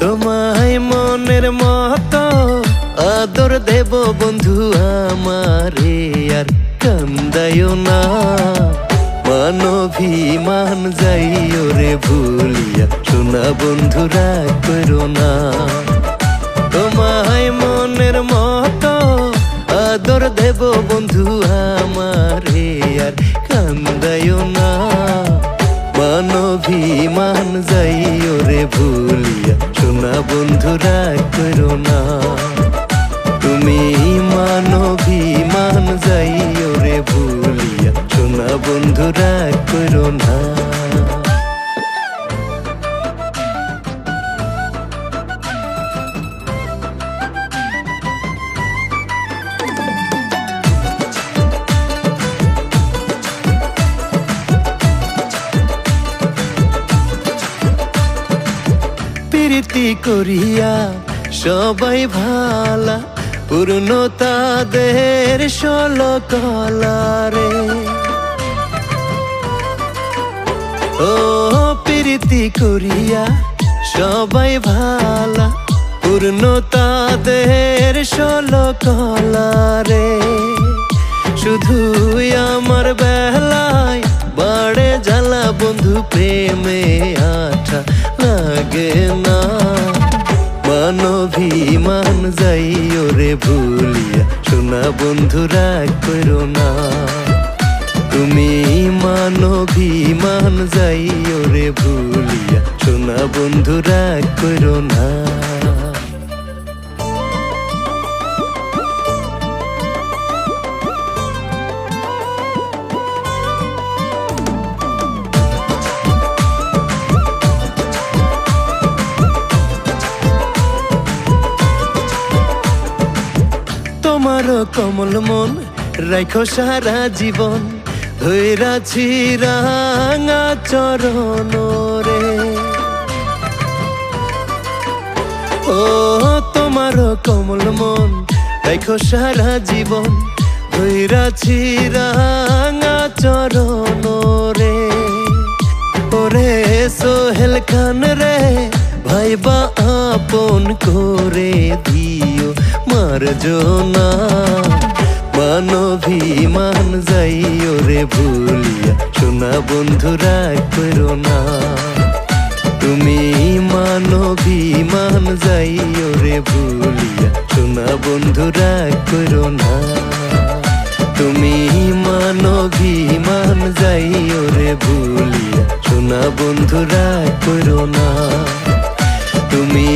তোমায় মনের মতো আদর দেব বন্ধু আমারে, আর কান্দায়ও না মানভিমান যাইও রে ভুলিয়া, শোনা বন্ধু রাগ করো না। তোমায় মনের মতো আদর দেব বন্ধু আমারে, আর কান্দায়ও না মানভিমান যাইও রে ভুলিয়া, শোনা বন্ধু রাগ করো না। তুমি মানভিমান যাইও রে ভুলিয়া, শোনা বন্ধু রাগ করো না। প্রীতি করিয়া সবাই ভালা, পূর্ণতাদের ষোলো কলারে। ও প্রীতি করিয়া সবাই ভালা, পূর্ণতাদের ষোলো কলারে। শুধুই আমার বেলায় বাড়ে জ্বালা বন্ধু, প্রেমে আঠা লাগে না মানভিমান যাইও রে ভুলিয়া, শোনা বন্ধু রাগ করো না। তুমি মানভিমান যাইও রে ভুলিয়া, শোনা বন্ধু রাগ করো না। তোমার কমল মন রাখো সারা জীবন, ধৈরাছি রাঙা চরণ রে। ও তোমার কমল মন রাখো সারা জীবন, ধৈরাছি রাঙা চরণ রে। ওরে সোহেল খান রে, ভাইবা আপন করে দিও মারজনা, মানভিমান যাইও রে ভুলিয়া, শোনা বন্ধু রাগ করো না। তুমি মানভিমান যাইও রে ভুলিয়া, শোনা বন্ধু রাগ করো না। তুমি মানভিমান যাইও রে ভুলিয়া, শোনা বন্ধু রাগ করো না। তুমি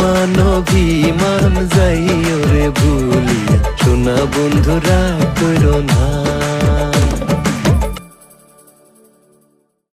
মানভিমান যাইও রে ভুলিয়া, শোনা বন্ধু রাগ করো না।